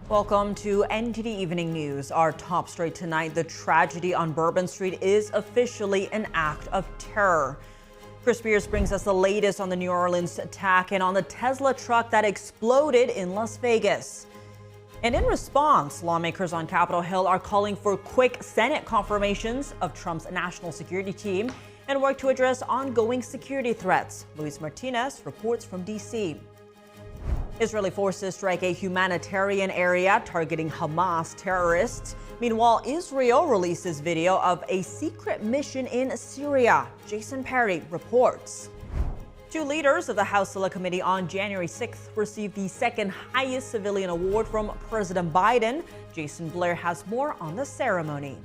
Welcome to NTD Evening News. Our top story tonight, the tragedy on Bourbon Street is officially an act of terror. Chris Spears brings us the latest on the New Orleans attack and on the Tesla truck that exploded in Las Vegas. And in response, lawmakers on Capitol Hill are calling for quick Senate confirmations of Trump's national security team and work to address ongoing security threats. Luis Martinez reports from D.C. Israeli forces strike a humanitarian area targeting Hamas terrorists. Meanwhile, Israel releases video of a secret mission in Syria. Jason Perry reports. Two leaders of the House Select Committee on January 6th received the second highest civilian award from President Biden. Jason Blair has more on the ceremony.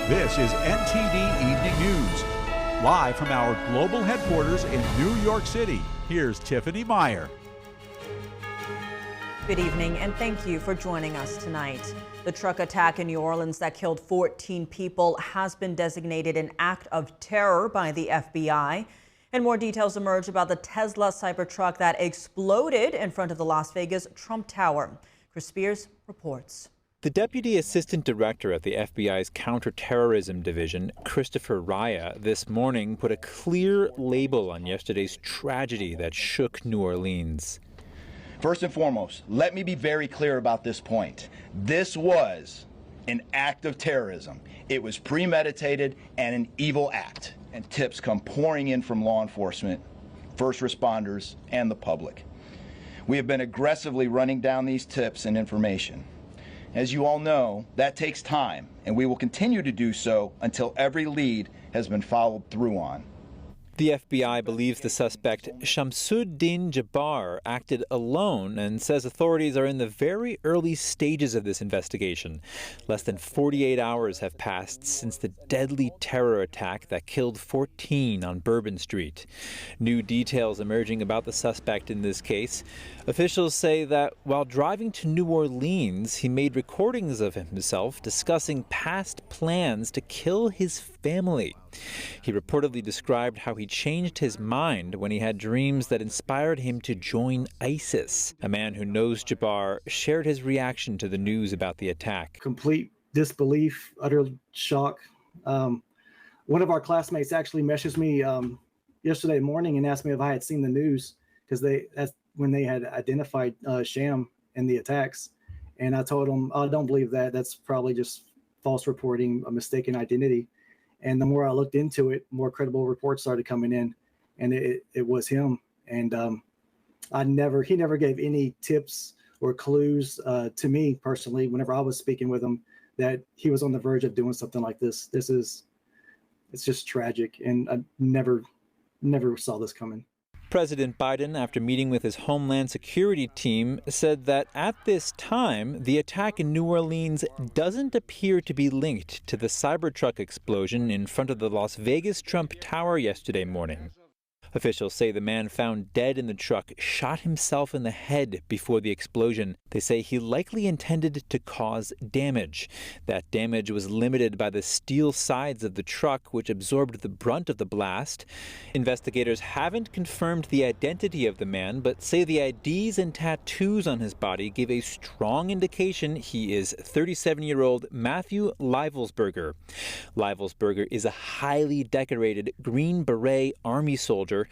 This is NTD Evening News. Live from our global headquarters in New York City, here's Tiffany Meyer. Good evening, and thank you for joining us tonight. The truck attack in New Orleans that killed 14 people has been designated an act of terror by the FBI. And more details emerge about the Tesla Cybertruck that exploded in front of the Las Vegas Trump Tower. Chris Spears reports. The Deputy Assistant Director at the FBI's Counterterrorism Division, Christopher Raya, this morning put a clear label on yesterday's tragedy that shook New Orleans. First and foremost, let me be very clear about this point. This was an act of terrorism. It was premeditated and an evil act. And tips come pouring in from law enforcement, first responders, and the public. We have been aggressively running down these tips and information. As you all know, that takes time, and we will continue to do so until every lead has been followed through on. The FBI believes the suspect, Shamsuddin Jabbar, acted alone and says authorities are in the very early stages of this investigation. Less than 48 hours have passed since the deadly terror attack that killed 14 on Bourbon Street. New details emerging about the suspect in this case. Officials say that while driving to New Orleans, he made recordings of himself discussing past plans to kill his family. He reportedly described how he changed his mind when he had dreams that inspired him to join ISIS. A man who knows Jabbar shared his reaction to the news about the attack. Complete disbelief, utter shock. One of our classmates actually messaged me yesterday morning and asked me if I had seen the news, because that's when they had identified Sham in the attacks. And I told him, I don't believe that. That's probably just false reporting, a mistaken identity. And the more I looked into it, more credible reports started coming in, and it was him. And he never gave any tips or clues to me personally whenever I was speaking with him that he was on the verge of doing something like this. It's just tragic, and I never saw this coming. President Biden, after meeting with his Homeland Security team, said that at this time, the attack in New Orleans doesn't appear to be linked to the Cybertruck explosion in front of the Las Vegas Trump Tower yesterday morning. Officials say the man found dead in the truck shot himself in the head before the explosion. They say he likely intended to cause damage. That damage was limited by the steel sides of the truck, which absorbed the brunt of the blast. Investigators haven't confirmed the identity of the man, but say the IDs and tattoos on his body give a strong indication he is 37-year-old Matthew Livelsberger. Livelsberger is a highly decorated Green Beret Army soldier.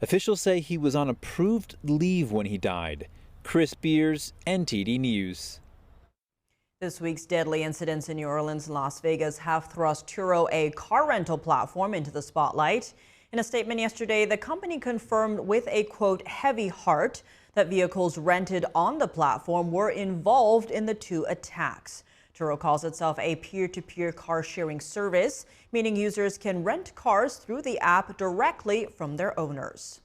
Officials say he was on approved leave when he died. Chris Spears, NTD News. This week's deadly incidents in New Orleans and Las Vegas have thrust Turo, a car rental platform, into the spotlight. In a statement yesterday, the company confirmed with a, quote, heavy heart that vehicles rented on the platform were involved in the two attacks. Turo calls itself a peer-to-peer car sharing service, meaning users can rent cars through the app directly from their owners.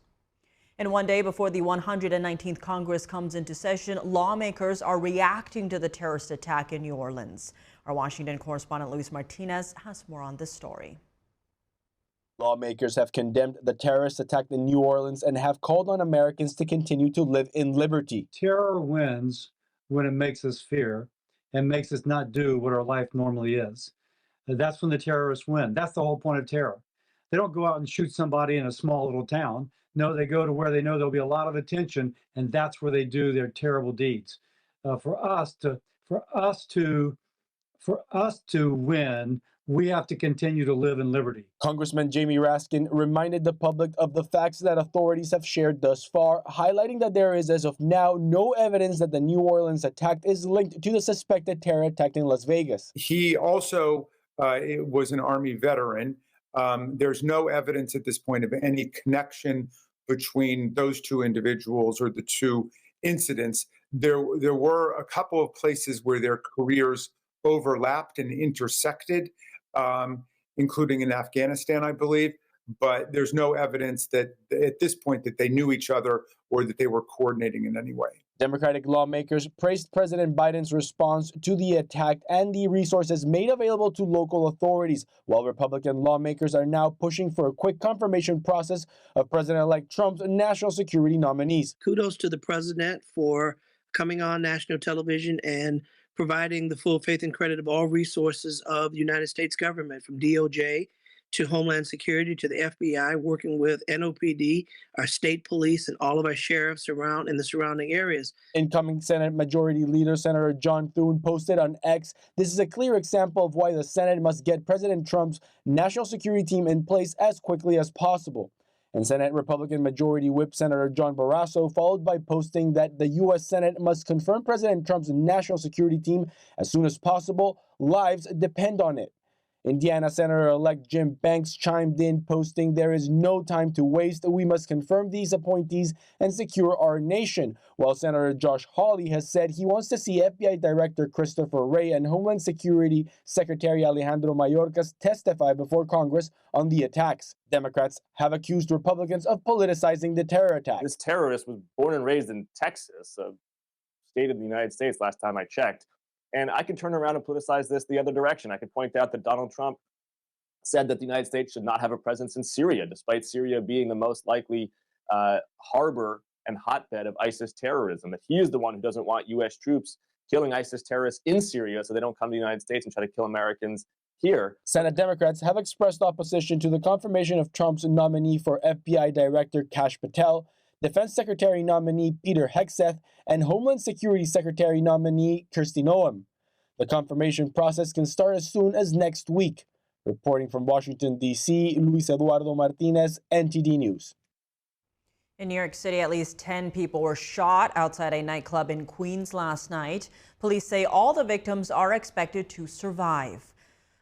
And one day before the 119th Congress comes into session, lawmakers are reacting to the terrorist attack in New Orleans. Our Washington correspondent Luis Martinez has more on this story. Lawmakers have condemned the terrorist attack in New Orleans and have called on Americans to continue to live in liberty. Terror wins when it makes us fear and makes us not do what our life normally is. That's when the terrorists win. That's the whole point of terror. They don't go out and shoot somebody in a small little town. No, they go to where they know there'll be a lot of attention, and that's where they do their terrible deeds. For us to win, we have to continue to live in liberty. Congressman Jamie Raskin reminded the public of the facts that authorities have shared thus far, highlighting that there is, as of now, no evidence that the New Orleans attack is linked to the suspected terror attack in Las Vegas. He also was an Army veteran. There's no evidence at this point of any connection between those two individuals or the two incidents. There were a couple of places where their careers overlapped and intersected, including in Afghanistan, I believe. But there's no evidence that at this point that they knew each other or that they were coordinating in any way. Democratic lawmakers praised President Biden's response to the attack and the resources made available to local authorities, while Republican lawmakers are now pushing for a quick confirmation process of President-elect Trump's national security nominees. Kudos to the president for coming on national television and providing the full faith and credit of all resources of the United States government, from DOJ to Homeland Security to the FBI, working with NOPD, our state police, and all of our sheriffs around in the surrounding areas. Incoming Senate Majority Leader Senator John Thune posted on X, "This is a clear example of why the Senate must get President Trump's national security team in place as quickly as possible." And Senate Republican Majority Whip Senator John Barrasso followed by posting that the U.S. Senate must confirm President Trump's national security team as soon as possible. Lives depend on it. Indiana Senator-elect Jim Banks chimed in, posting, "There is no time to waste. We must confirm these appointees and secure our nation." While Senator Josh Hawley has said he wants to see FBI Director Christopher Wray and Homeland Security Secretary Alejandro Mayorkas testify before Congress on the attacks. Democrats have accused Republicans of politicizing the terror attack. This terrorist was born and raised in Texas, a state of the United States, last time I checked. And I could turn around and politicize this the other direction. I could point out that Donald Trump said that the United States should not have a presence in Syria, despite Syria being the most likely harbor and hotbed of ISIS terrorism. That he is the one who doesn't want U.S. troops killing ISIS terrorists in Syria so they don't come to the United States and try to kill Americans here. Senate Democrats have expressed opposition to the confirmation of Trump's nominee for FBI Director Kash Patel, Defense Secretary nominee Peter Hegseth, and Homeland Security Secretary nominee Kirsti Noem. The confirmation process can start as soon as next week. Reporting from Washington, D.C., Luis Eduardo Martinez, NTD News. In New York City, at least 10 people were shot outside a nightclub in Queens last night. Police say all the victims are expected to survive.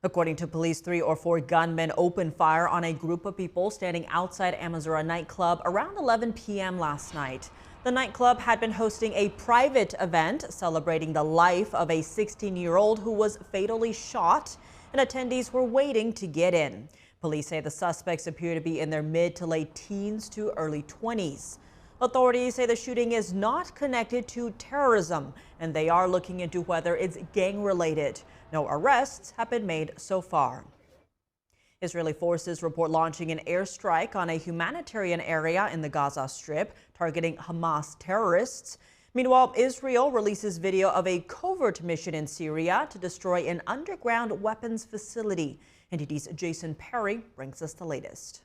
According to police, 3 or 4 gunmen opened fire on a group of people standing outside Amazura nightclub around 11 p.m. last night. The nightclub had been hosting a private event celebrating the life of a 16-year-old who was fatally shot, and attendees were waiting to get in. Police say the suspects appear to be in their mid to late teens to early 20s. Authorities say the shooting is not connected to terrorism, and they are looking into whether it's gang-related. No arrests have been made so far. Israeli forces report launching an airstrike on a humanitarian area in the Gaza Strip, targeting Hamas terrorists. Meanwhile, Israel releases video of a covert mission in Syria to destroy an underground weapons facility. NTD's Jason Perry brings us the latest.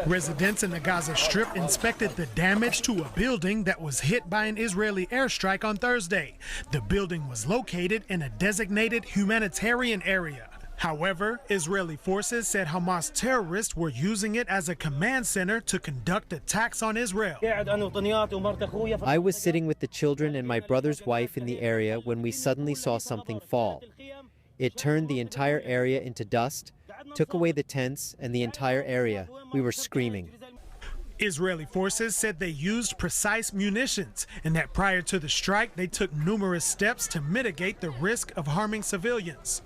Residents in the Gaza Strip inspected the damage to a building that was hit by an Israeli airstrike on Thursday. The building was located in a designated humanitarian area. However, Israeli forces said Hamas terrorists were using it as a command center to conduct attacks on Israel. I was sitting with the children and my brother's wife in the area when we suddenly saw something fall. It turned the entire area into dust, took away the tents and the entire area. We were screaming. Israeli forces said they used precise munitions and that prior to the strike, they took numerous steps to mitigate the risk of harming civilians.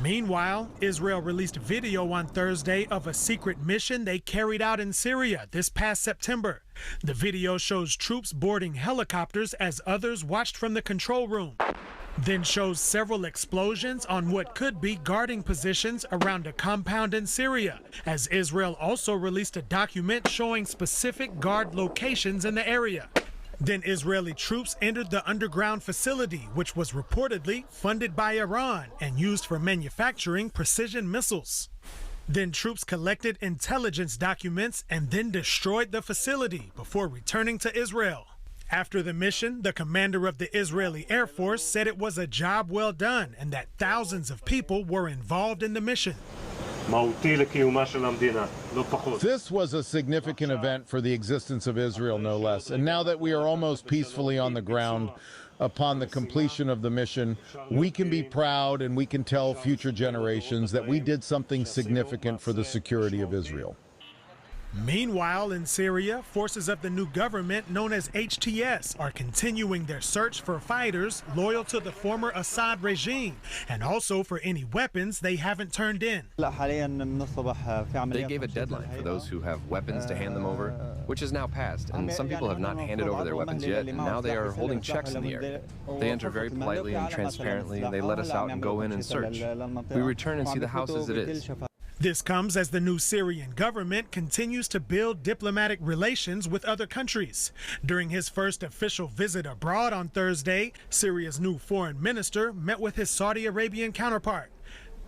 Meanwhile, Israel released video on Thursday of a secret mission they carried out in Syria this past September. The video shows troops boarding helicopters as others watched from the control room. Then shows several explosions on what could be guarding positions around a compound in Syria, as Israel also released a document showing specific guard locations in the area. Then Israeli troops entered the underground facility, which was reportedly funded by Iran and used for manufacturing precision missiles. Then troops collected intelligence documents and then destroyed the facility before returning to Israel. After the mission, the commander of the Israeli Air Force said it was a job well done and that thousands of people were involved in the mission. This was a significant event for the existence of Israel, no less. And now that we are almost peacefully on the ground upon the completion of the mission, we can be proud and we can tell future generations that we did something significant for the security of Israel. Meanwhile, in Syria, forces of the new government known as HTS are continuing their search for fighters loyal to the former Assad regime and also for any weapons they haven't turned in. They gave a deadline for those who have weapons to hand them over, which is now passed, and some people have not handed over their weapons yet, and now they are holding checks in the air. They enter very politely and transparently. They let us out and go in and search. We return and see the house as it is. This comes as the new Syrian government continues to build diplomatic relations with other countries. During his first official visit abroad on Thursday, Syria's new foreign minister met with his Saudi Arabian counterpart.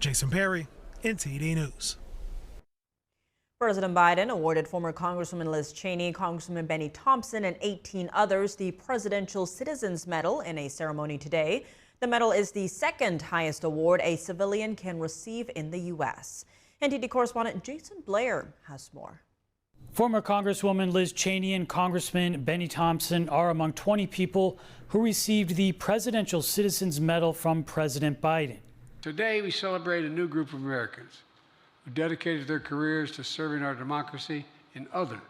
Jason Perry, NTD News. President Biden awarded former Congresswoman Liz Cheney, Congressman Benny Thompson, and 18 others the Presidential Citizens Medal in a ceremony today. The medal is the second highest award a civilian can receive in the U.S. NTD correspondent Jason Blair has more. Former Congresswoman Liz Cheney and Congressman Benny Thompson are among 20 people who received the Presidential Citizens Medal from President Biden. Today, we celebrate a new group of Americans who dedicated their careers to serving our democracy in other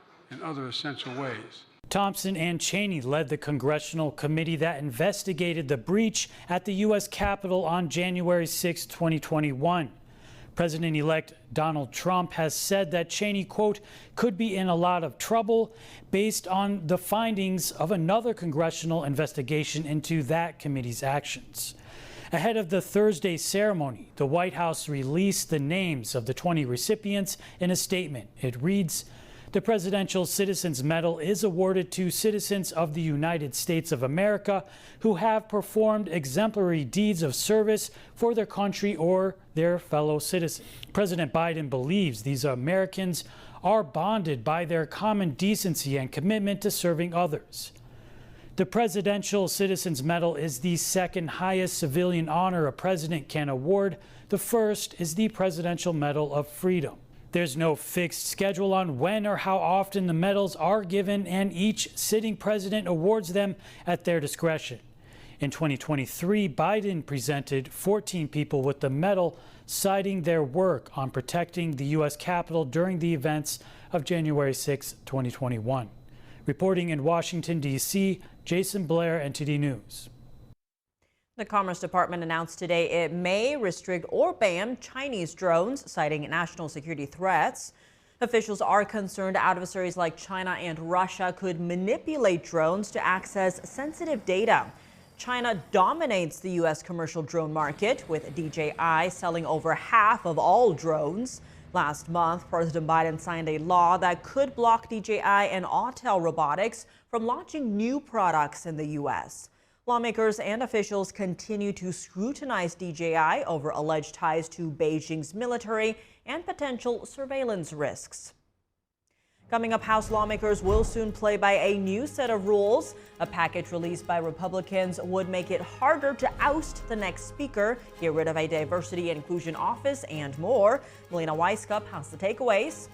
essential ways. Thompson and Cheney led the congressional committee that investigated the breach at the U.S. Capitol on January 6, 2021. President-elect Donald Trump has said that Cheney, quote, could be in a lot of trouble based on the findings of another congressional investigation into that committee's actions. Ahead of the Thursday ceremony, the White House released the names of the 20 recipients in a statement. It reads, "The Presidential Citizens Medal is awarded to citizens of the United States of America who have performed exemplary deeds of service for their country or their fellow citizens." President Biden believes these Americans are bonded by their common decency and commitment to serving others. The Presidential Citizens Medal is the second highest civilian honor a president can award. The first is the Presidential Medal of Freedom. There's no fixed schedule on when or how often the medals are given, and each sitting president awards them at their discretion. In 2023, Biden presented 14 people with the medal, citing their work on protecting the U.S. Capitol during the events of January 6, 2021. Reporting in Washington, D.C., Jason Blair, NTD News. The Commerce Department announced today it may restrict or ban Chinese drones, citing national security threats. Officials are concerned adversaries like China and Russia could manipulate drones to access sensitive data. China dominates the U.S. commercial drone market, with DJI selling over half of all drones. Last month, President Biden signed a law that could block DJI and Autel Robotics from launching new products in the U.S. Lawmakers and officials continue to scrutinize DJI over alleged ties to Beijing's military and potential surveillance risks. Coming up, House lawmakers will soon play by a new set of rules. A package released by Republicans would make it harder to oust the next speaker, get rid of a diversity and inclusion office, and more. Melina Weiskup has the takeaways.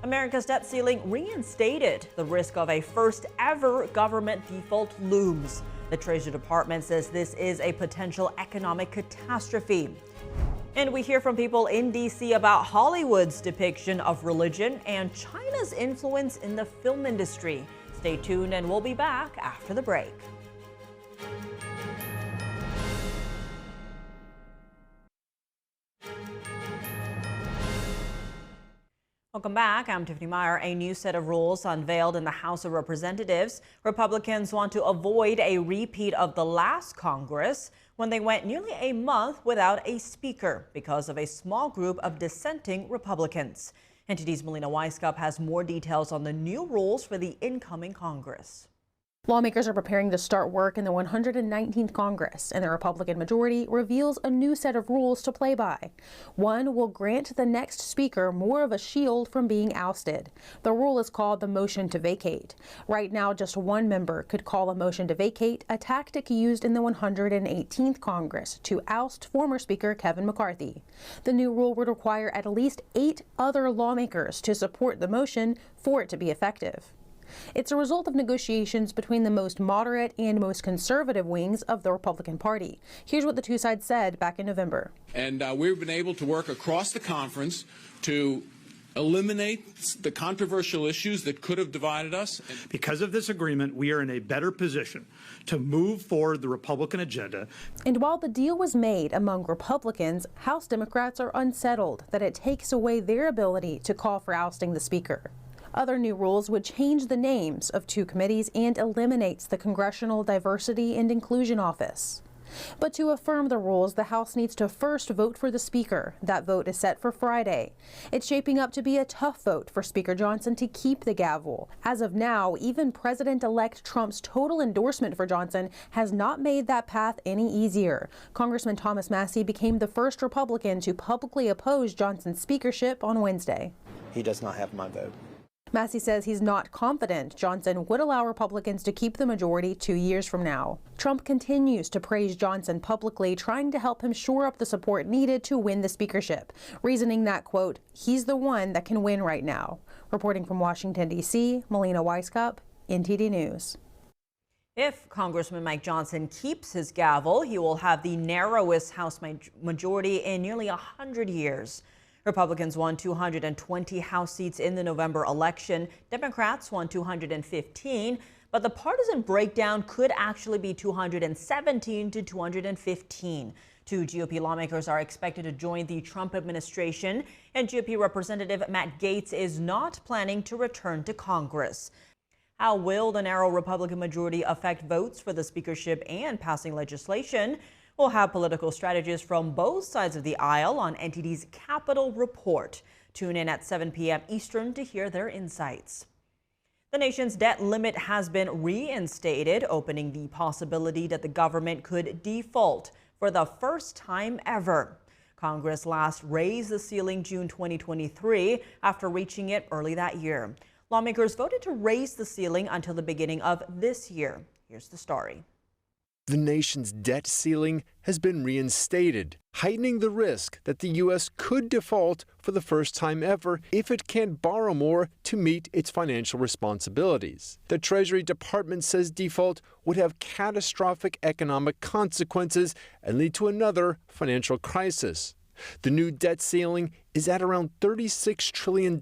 America's debt ceiling reinstated. The risk of a first ever government default looms. The Treasury Department says this is a potential economic catastrophe. And we hear from people in D.C. about Hollywood's depiction of religion and China's influence in the film industry. Stay tuned and we'll be back after the break. Welcome back. I'm Tiffany Meyer. A new set of rules unveiled in the House of Representatives. Republicans want to avoid a repeat of the last Congress, when they went nearly a month without a speaker because of a small group of dissenting Republicans. NTD's Melina Weiskup has more details on the new rules for the incoming Congress. Lawmakers are preparing to start work in the 119th Congress, and the Republican majority reveals a new set of rules to play by. One will grant the next speaker more of a shield from being ousted. The rule is called the motion to vacate. Right now, just one member could call a motion to vacate, a tactic used in the 118th Congress to oust former Speaker Kevin McCarthy. The new rule would require at least 8 other lawmakers to support the motion for it to be effective. It's a result of negotiations between the most moderate and most conservative wings of the Republican Party. Here's what the two sides said back in November. And we've been able to work across the conference to eliminate the controversial issues that could have divided us. Because of this agreement, we are in a better position to move forward the Republican agenda. And while the deal was made among Republicans, House Democrats are unsettled that it takes away their ability to call for ousting the Speaker. Other new rules would change the names of 2 committees and eliminates the Congressional Diversity and Inclusion Office. But to affirm the rules, the House needs to first vote for the Speaker. That vote is set for Friday. It's shaping up to be a tough vote for Speaker Johnson to keep the gavel. As of now, even President-elect Trump's total endorsement for Johnson has not made that path any easier. Congressman Thomas Massie became the first Republican to publicly oppose Johnson's speakership on Wednesday. He does not have my vote. Massie says he's not confident Johnson would allow Republicans to keep the majority 2 years from now. Trump continues to praise Johnson publicly, trying to help him shore up the support needed to win the speakership, reasoning that, quote, he's the one that can win right now. Reporting from Washington, D.C., Melina Weisskopf, NTD News. If Congressman Mike Johnson keeps his gavel, he will have the narrowest House majority in nearly 100 years. Republicans won 220 House seats in the November election. Democrats won 215, but the partisan breakdown could actually be 217 to 215. 2 GOP lawmakers are expected to join the Trump administration, and GOP Representative Matt Gaetz is not planning to return to Congress. How will the narrow Republican majority affect votes for the speakership and passing legislation? We'll have political strategists from both sides of the aisle on NTD's Capitol Report. Tune in at 7 p.m. Eastern to hear their insights. The nation's debt limit has been reinstated, opening the possibility that the government could default for the first time ever. Congress last raised the ceiling June 2023 after reaching it early that year. Lawmakers voted to raise the ceiling until the beginning of this year. Here's the story. The nation's debt ceiling has been reinstated, heightening the risk that the U.S. could default for the first time ever if it can't borrow more to meet its financial responsibilities. The Treasury Department says default would have catastrophic economic consequences and lead to another financial crisis. The new debt ceiling is at around $36 trillion.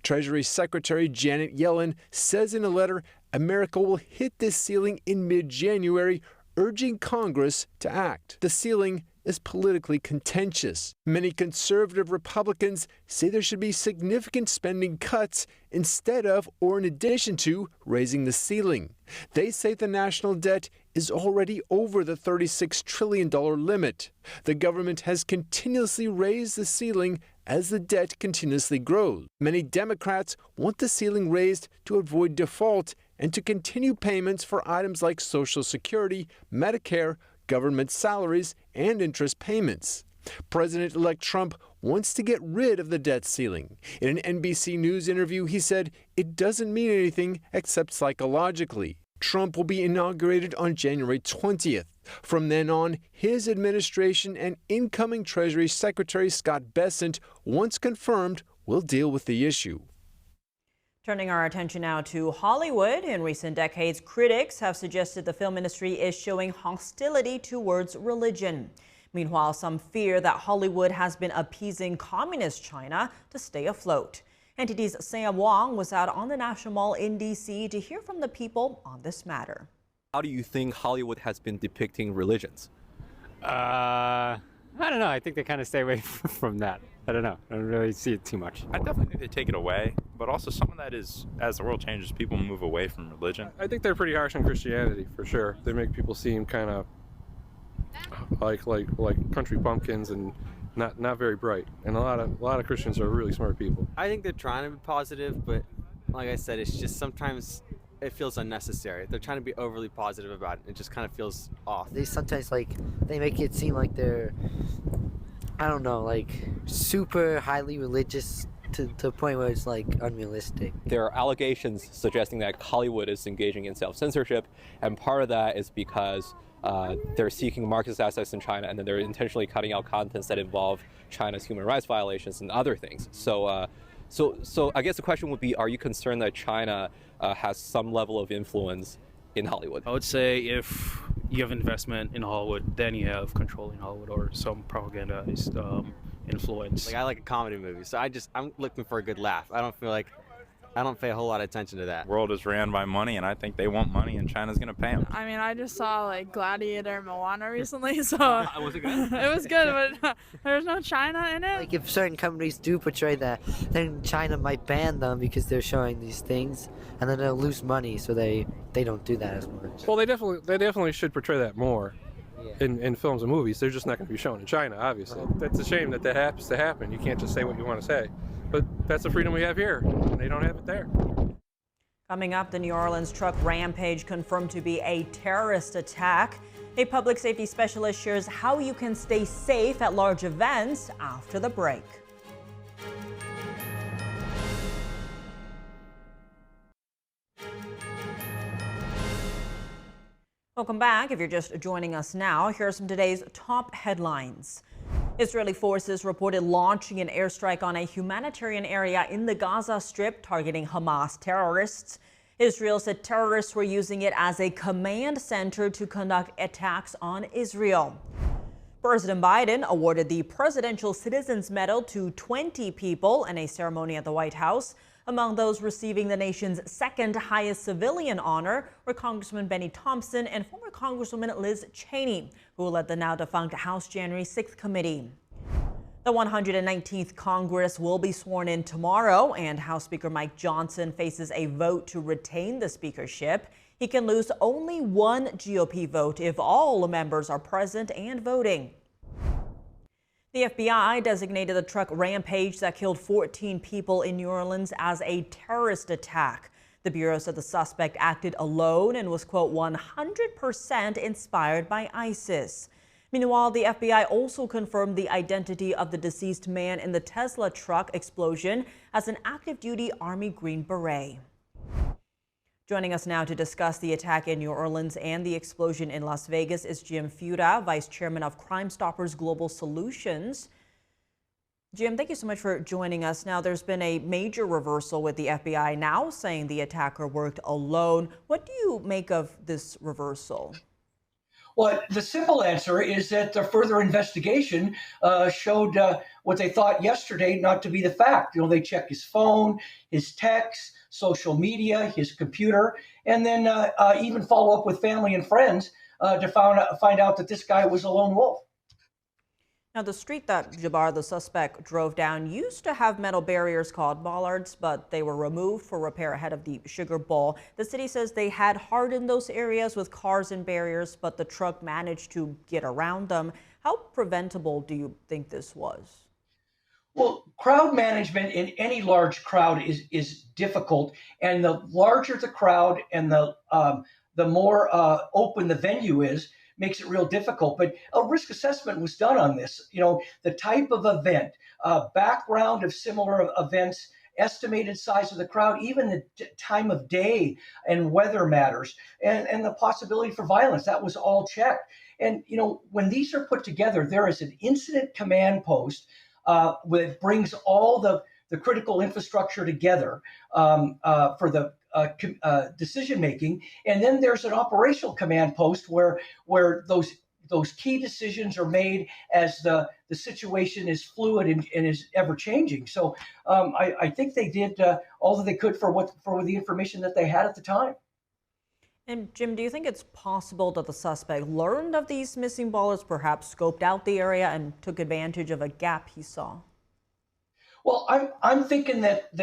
Treasury Secretary Janet Yellen says in a letter America will hit this ceiling in mid-January, urging Congress to act. The ceiling is politically contentious. Many conservative Republicans say there should be significant spending cuts instead of or in addition to raising the ceiling. They say the national debt is already over the $36 trillion limit. The government has continuously raised the ceiling as the debt continuously grows. Many Democrats want the ceiling raised to avoid default and to continue payments for items like Social Security, Medicare, government salaries, and interest payments. President-elect Trump wants to get rid of the debt ceiling. In an NBC News interview, he said it doesn't mean anything except psychologically. Trump will be inaugurated on January 20th. From then on, his administration and incoming Treasury Secretary Scott Bessent, once confirmed, will deal with the issue. Turning our attention now to Hollywood. In recent decades, critics have suggested the film industry is showing hostility towards religion. Meanwhile, some fear that Hollywood has been appeasing communist China to stay afloat. NTD's Sam Wong was out on the National Mall in D.C. to hear from the people on this matter. How do you think Hollywood has been depicting religions? I don't know. I think they kind of stay away from that. I don't know. I don't really see it too much. I definitely think they take it away, but also some of that is, as the world changes, people move away from religion. I think they're pretty harsh on Christianity, for sure. They make people seem kind of like country bumpkins and not very bright. And a lot of Christians are really smart people. I think they're trying to be positive, but like I said, it's just sometimes it feels unnecessary. They're trying to be overly positive about it. It just kind of feels off. They sometimes they make it seem like they're, I don't know, like super highly religious to the point where it's like unrealistic. There are allegations suggesting that Hollywood is engaging in self-censorship, and part of that is because they're seeking Marxist assets in China, and then they're intentionally cutting out contents that involve China's human rights violations and other things. So I guess the question would be, are you concerned that China has some level of influence in Hollywood? I would say if you have investment in Hollywood, then you have control in Hollywood or some propagandized influence. Like, I like a comedy movie, so I'm looking for a good laugh. I don't pay a whole lot of attention to that. The world is ran by money, and I think they want money, and China's going to pay them. I mean, I just saw like Gladiator and Moana recently, so Was it good? it was good, but there's no China in it. Like if certain companies do portray that, then China might ban them because they're showing these things, and then they'll lose money, so they don't do that as much. Well, they definitely should portray that more in films and movies. They're just not going to be shown in China, obviously. That's a shame that happens to happen. You can't just say what you want to say. But that's the freedom we have here, and they don't have it there. Coming up, the New Orleans truck rampage confirmed to be a terrorist attack. A public safety specialist shares how you can stay safe at large events after the break. Welcome back. If you're just joining us now, here are some of today's top headlines. Israeli forces reported launching an airstrike on a humanitarian area in the Gaza Strip targeting Hamas terrorists. Israel said terrorists were using it as a command center to conduct attacks on Israel. President Biden awarded the Presidential Citizens Medal to 20 people in a ceremony at the White House. Among those receiving the nation's second highest civilian honor were Congressman Benny Thompson and former Congresswoman Liz Cheney, who led the now defunct House January 6th committee. The 119th Congress will be sworn in tomorrow, and House Speaker Mike Johnson faces a vote to retain the speakership. He can lose only one GOP vote if all members are present and voting. The FBI designated the truck rampage that killed 14 people in New Orleans as a terrorist attack. The Bureau said the suspect acted alone and was, quote, 100% inspired by ISIS. Meanwhile, the FBI also confirmed the identity of the deceased man in the Tesla truck explosion as an active-duty Army Green Beret. Joining us now to discuss the attack in New Orleans and the explosion in Las Vegas is Jim Fuda, Vice Chairman of Crime Stoppers Global Solutions. Jim, thank you so much for joining us. Now, there's been a major reversal with the FBI now saying the attacker worked alone. What do you make of this reversal? Well, the simple answer is that the further investigation showed what they thought yesterday not to be the fact. They check his phone, his texts, social media, his computer, and then even follow up with family and friends to find out that this guy was a lone wolf. Now, the street that Jabbar, the suspect, drove down used to have metal barriers called bollards, but they were removed for repair ahead of the Sugar Bowl. The city says they had hardened those areas with cars and barriers, but the truck managed to get around them. How preventable do you think this was? Well, crowd management in any large crowd is difficult, and the larger the crowd and the more open the venue is, makes it real difficult. But a risk assessment was done on this. The type of event, background of similar events, estimated size of the crowd, even the time of day and weather matters, and the possibility for violence. That was all checked. And, when these are put together, there is an incident command post that brings all the critical infrastructure together for the decision making, and then there's an operational command post where those key decisions are made as the situation is fluid and is ever changing. So I think they did all that they could for the information that they had at the time. And Jim, do you think it's possible that the suspect learned of these missing ballers, perhaps scoped out the area and took advantage of a gap he saw? Well, I'm thinking that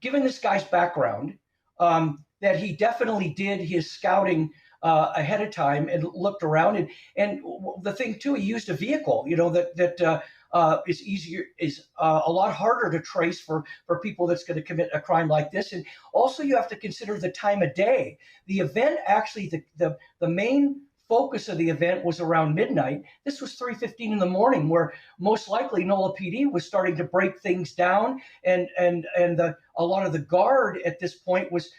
given this guy's background, that he definitely did his scouting ahead of time and looked around. And the thing too, he used a vehicle, that is a lot harder to trace for people that's going to commit a crime like this. And also you have to consider the time of day. The event actually, the main focus of the event was around midnight. This was 3:15 in the morning, where most likely NOLA PD was starting to break things down, and a lot of the guard at this point was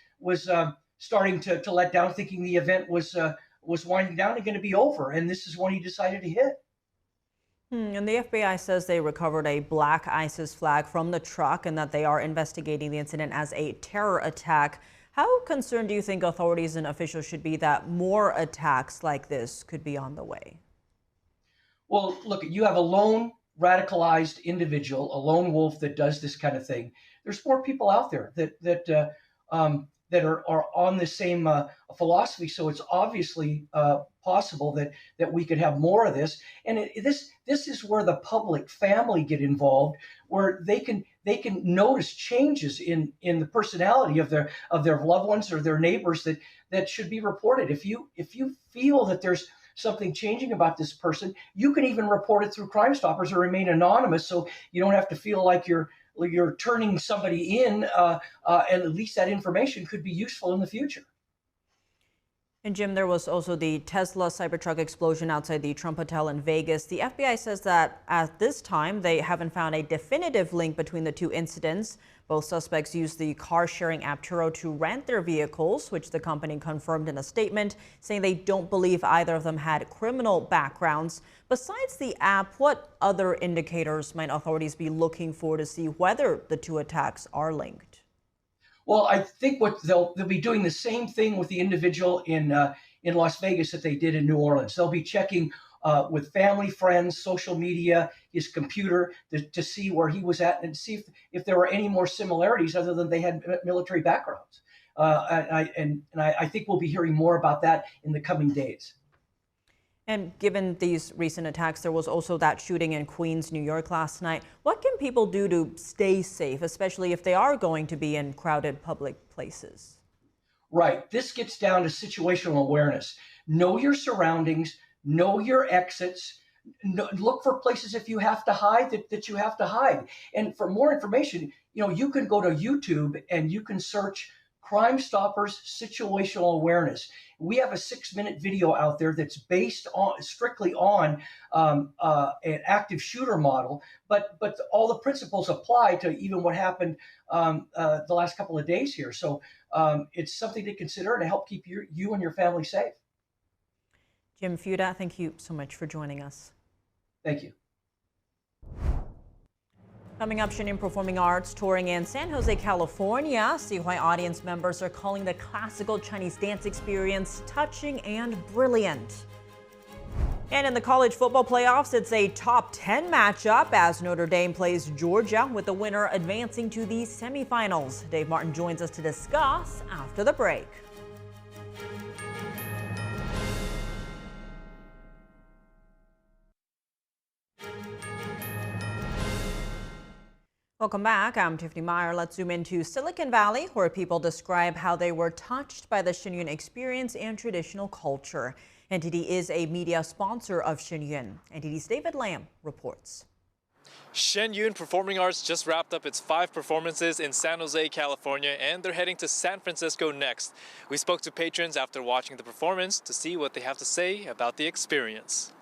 starting to let down, thinking the event was winding down and going to be over. And this is when he decided to hit. And the FBI says they recovered a black ISIS flag from the truck and that they are investigating the incident as a terror attack. How concerned do you think authorities and officials should be that more attacks like this could be on the way? Well, look, you have a lone radicalized individual, a lone wolf that does this kind of thing. There's more people out there that are on the same philosophy. So it's obviously possible that we could have more of this. And this is where the public family get involved, where they can notice changes in the personality of their loved ones or their neighbors that should be reported. If you feel that there's something changing about this person, you can even report it through Crime Stoppers or remain anonymous, so you don't have to feel like you're turning somebody in, and at least that information could be useful in the future. And Jim, there was also the Tesla Cybertruck explosion outside the Trump Hotel in Vegas. The FBI says that at this time, they haven't found a definitive link between the two incidents. Both suspects used the car-sharing app Turo to rent their vehicles, which the company confirmed in a statement, saying they don't believe either of them had criminal backgrounds. Besides the app, what other indicators might authorities be looking for to see whether the two attacks are linked? Well, I think what they'll be doing the same thing with the individual in Las Vegas that they did in New Orleans. They'll be checking with family, friends, social media, his computer to see where he was at and see if there were any more similarities other than they had military backgrounds. And I think we'll be hearing more about that in the coming days. And given these recent attacks, there was also that shooting in Queens, New York last night. What can people do to stay safe, especially if they are going to be in crowded public places? Right. This gets down to situational awareness. Know your surroundings, know your exits, look for places if you have to hide that you have to hide. And for more information, you can go to YouTube and you can search Crime Stoppers Situational Awareness. We have a 6-minute video out there that's based strictly on an active shooter model, but all the principles apply to even what happened the last couple of days here. So it's something to consider to help keep you and your family safe. Jim Fuda, thank you so much for joining us. Thank you. Coming up, Shen Performing Arts touring in San Jose, California. See why audience members are calling the classical Chinese dance experience touching and brilliant. And in the college football playoffs, it's a top 10 matchup as Notre Dame plays Georgia, with the winner advancing to the semifinals. Dave Martin joins us to discuss after the break. Welcome back. I'm Tiffany Meyer. Let's zoom into Silicon Valley, where people describe how they were touched by the Shenyun experience and traditional culture. NTD is a media sponsor of Shenyun. NTD's David Lamb reports. Shenyun Performing Arts just wrapped up its 5 performances in San Jose, California, and they're heading to San Francisco next. We spoke to patrons after watching the performance to see what they have to say about the experience.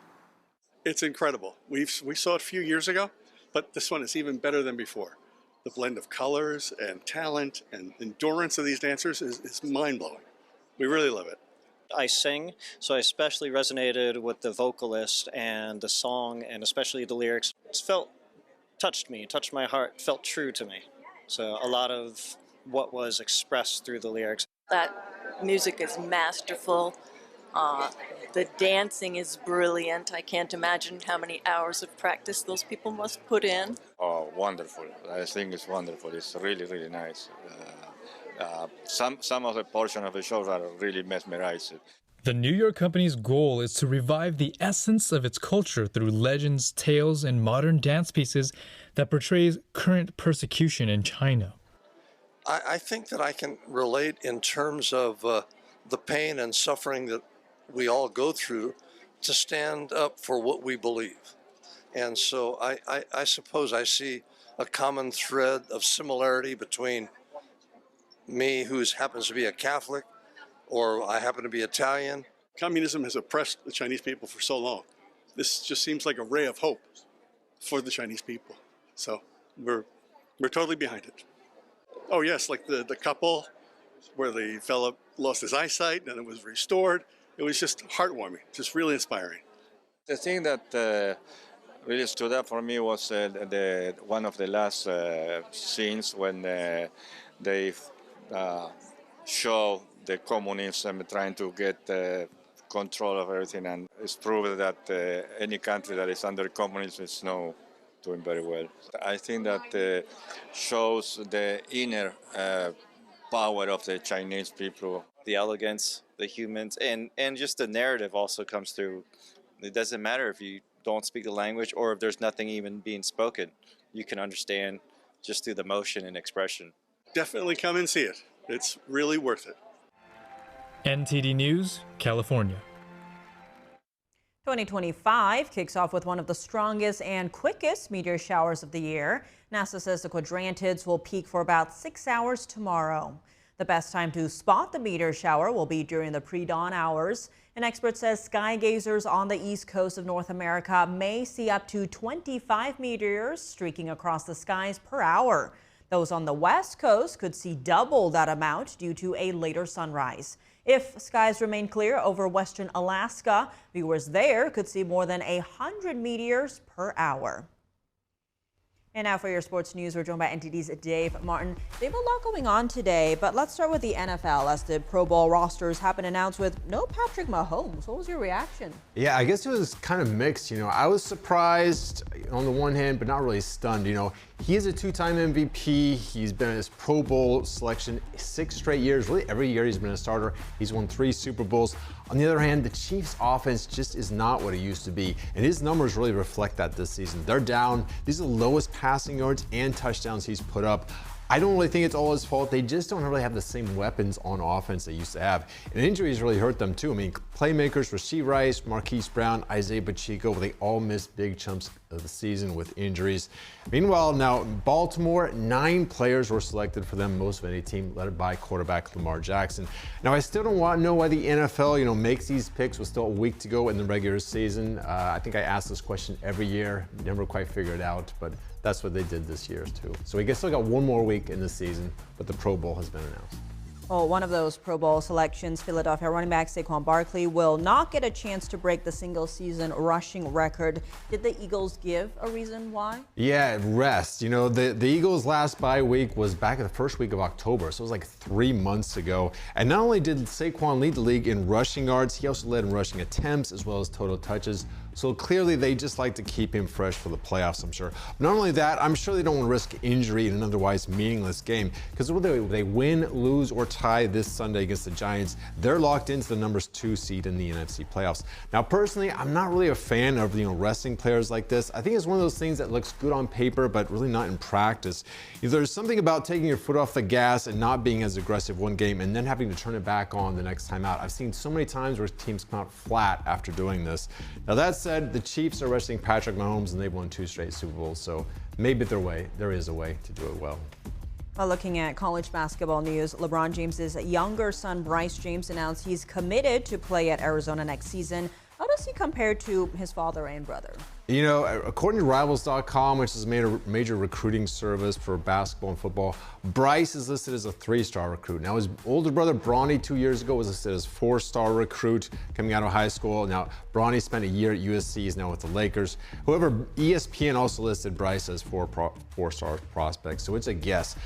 It's incredible. We saw it a few years ago, but this one is even better than before. The blend of colors and talent and endurance of these dancers is mind-blowing. We really love it. I sing, so I especially resonated with the vocalist and the song, and especially the lyrics. It touched me, touched my heart, felt true to me. So a lot of what was expressed through the lyrics. That music is masterful. The dancing is brilliant. I can't imagine how many hours of practice those people must put in. Oh, wonderful. I think it's wonderful. It's really, really nice. Some of the portion of the shows are really mesmerizing. The New York company's goal is to revive the essence of its culture through legends, tales, and modern dance pieces that portrays current persecution in China. I think that I can relate in terms of the pain and suffering that we all go through to stand up for what we believe. And so I suppose I see a common thread of similarity between me, who happens to be a Catholic, or I happen to be Italian. Communism has oppressed the Chinese people for so long. This just seems like a ray of hope for the Chinese people. So we're totally behind it. Oh yes, like the couple where the fellow lost his eyesight and it was restored. It was just heartwarming, just really inspiring. The thing that really stood out for me was one of the last scenes when they show the communism trying to get control of everything, and it's proven that any country that is under communism is not doing very well. I think that shows the inner power of the Chinese people. The elegance, the humans, and just the narrative also comes through. It doesn't matter if you don't speak the language or if there's nothing even being spoken. You can understand just through the motion and expression. Definitely come and see it. It's really worth it. NTD News, California. 2025 kicks off with one of the strongest and quickest meteor showers of the year. NASA says the quadrantids will peak for about 6 hours tomorrow. The best time to spot the meteor shower will be during the pre-dawn hours. An expert says sky gazers on the east coast of North America may see up to 25 meteors streaking across the skies per hour. Those on the west coast could see double that amount due to a later sunrise. If skies remain clear over western Alaska, viewers there could see more than 100 meteors per hour. And now for your sports news, we're joined by NTD's Dave Martin. They have a lot going on today, but let's start with the NFL as the Pro Bowl rosters have been announced with no Patrick Mahomes. What was your reaction? Yeah, I guess it was kind of mixed. I was surprised on the one hand, but not really stunned. He is a two-time MVP. He's been in his Pro Bowl selection 6 straight years. Really, every year he's been a starter. He's won 3 Super Bowls. On the other hand, the Chiefs' offense just is not what it used to be, and his numbers really reflect that this season. They're down. These are the lowest passing yards and touchdowns he's put up. I don't really think it's all his fault. They just don't really have the same weapons on offense they used to have. And injuries really hurt them too. Playmakers, Rasheed Rice, Marquise Brown, Isaiah Pacheco, they all missed big chunks of the season with injuries. Meanwhile, now in Baltimore, 9 players were selected for them, most of any team, led by quarterback Lamar Jackson. Now, I still don't want to know why the NFL, makes these picks with still a week to go in the regular season. I think I ask this question every year, never quite figure it out, but that's what they did this year too. So we still got 1 more week in the season, but the Pro Bowl has been announced. Well, one of those Pro Bowl selections, Philadelphia running back Saquon Barkley, will not get a chance to break the single-season rushing record. Did the Eagles give a reason why? Yeah, rest. The Eagles' last bye week was back in the first week of October, so it was like 3 months ago. And not only did Saquon lead the league in rushing yards, he also led in rushing attempts as well as total touches. So clearly they just like to keep him fresh for the playoffs, I'm sure. Not only that, I'm sure they don't want to risk injury in an otherwise meaningless game, because whether they win, lose, or tie this Sunday against the Giants, they're locked into the number 2 seed in the NFC playoffs. Now, personally, I'm not really a fan of resting players like this. I think it's one of those things that looks good on paper, but really not in practice. There's something about taking your foot off the gas and not being as aggressive one game and then having to turn it back on the next time out. I've seen so many times where teams come out flat after doing this. Now, that said, the Chiefs are resting Patrick Mahomes, and they've won 2 straight Super Bowls, so maybe there is a way to do it well. Well, looking at college basketball news, LeBron James's younger son, Bryce James, announced he's committed to play at Arizona next season. How does he compare to his father and brother? According to Rivals.com, which is a major recruiting service for basketball and football, Bryce is listed as a 3-star recruit. Now, his older brother, Bronny, 2 years ago was listed as 4-star recruit coming out of high school. Now, Bronny spent a year at USC, he's now with the Lakers. However, ESPN also listed Bryce as 4-star prospect, so it's a guess.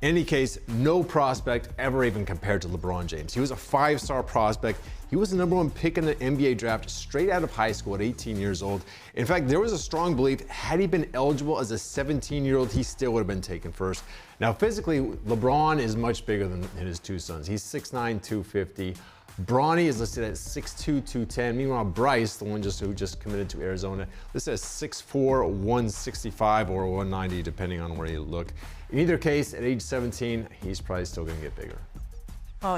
In any case, no prospect ever even compared to LeBron James. He was a 5-star prospect. He was the #1 pick in the NBA draft straight out of high school at 18 years old. In fact, there was a strong belief had he been eligible as a 17-year-old, he still would have been taken first. Now, physically, LeBron is much bigger than his 2 sons. He's 6'9", 250. Bronny is listed at 6'2", 210. Meanwhile, Bryce, the one who just committed to Arizona, listed at 6'4", 165 or 190, depending on where you look. In either case, at age 17, he's probably still going to get bigger.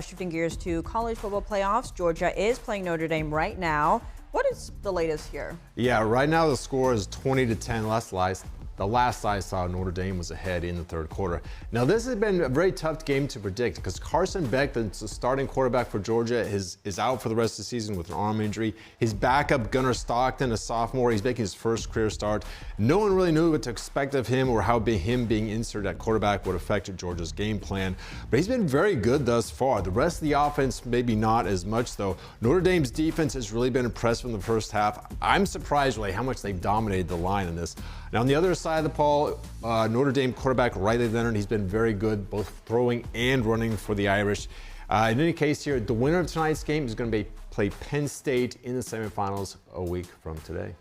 Shifting gears to college football playoffs, Georgia is playing Notre Dame right now. what is the latest here? Yeah, right now the score is 20-10. The last I saw, Notre Dame was ahead in the third quarter. Now, this has been a very tough game to predict because Carson Beck, the starting quarterback for Georgia, is out for the rest of the season with an arm injury. His backup, Gunnar Stockton, a sophomore, he's making his first career start. No one really knew what to expect of him or how him being inserted at quarterback would affect Georgia's game plan. But he's been very good thus far. The rest of the offense, maybe not as much, though. Notre Dame's defense has really been impressive in the first half. I'm surprised, really, how much they've dominated the line in this. Now, on the other side of the ball, Notre Dame quarterback Riley Leonard, he's been very good, both throwing and running for the Irish. In any case here, the winner of tonight's game is going to play Penn State in the semifinals a week from today.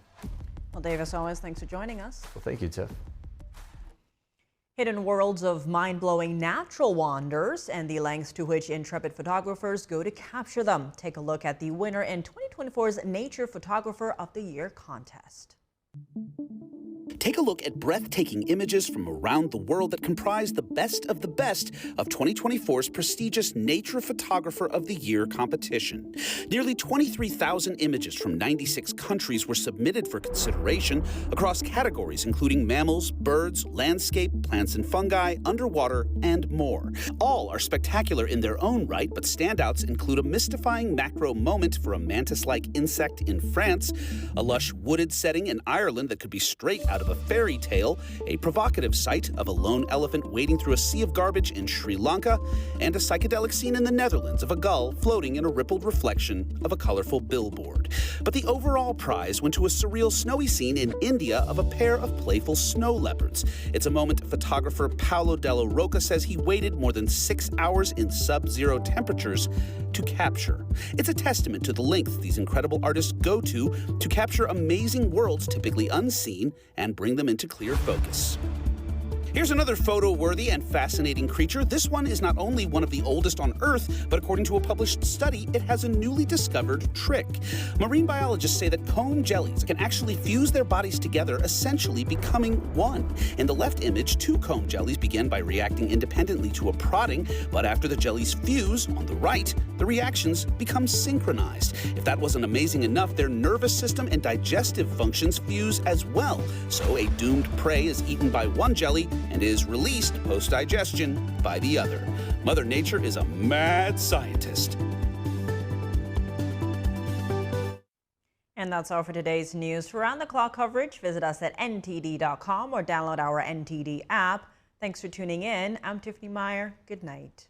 Well, Dave, as always, thanks for joining us. Well, thank you, Tiff. Hidden worlds of mind-blowing natural wonders and the lengths to which intrepid photographers go to capture them. Take a look at the winner in 2024's Nature Photographer of the Year contest. Take a look at breathtaking images from around the world that comprise the best of 2024's prestigious Nature Photographer of the Year competition. Nearly 23,000 images from 96 countries were submitted for consideration across categories including mammals, birds, landscape, plants and fungi, underwater, and more. All are spectacular in their own right, but standouts include a mystifying macro moment for a mantis-like insect in France, a lush wooded setting in Ireland that could be straight out of a fairy tale, a provocative sight of a lone elephant wading through a sea of garbage in Sri Lanka, and a psychedelic scene in the Netherlands of a gull floating in a rippled reflection of a colorful billboard. But the overall prize went to a surreal snowy scene in India of a pair of playful snow leopards. It's a moment photographer Paolo Della Rocca says he waited more than 6 hours in sub-zero temperatures to capture. It's a testament to the lengths these incredible artists go to capture amazing worlds typically unseen and bring them into clear focus. Here's another photo-worthy and fascinating creature. This one is not only one of the oldest on Earth, but according to a published study, it has a newly discovered trick. Marine biologists say that comb jellies can actually fuse their bodies together, essentially becoming one. In the left image, 2 comb jellies begin by reacting independently to a prodding, but after the jellies fuse, on the right, the reactions become synchronized. If that wasn't amazing enough, their nervous system and digestive functions fuse as well. So a doomed prey is eaten by one jelly and is released post-digestion by the other. Mother Nature is a mad scientist. And that's all for today's news. For round-the-clock coverage, visit us at ntd.com or download our NTD app. Thanks for tuning in. I'm Tiffany Meyer. Good night.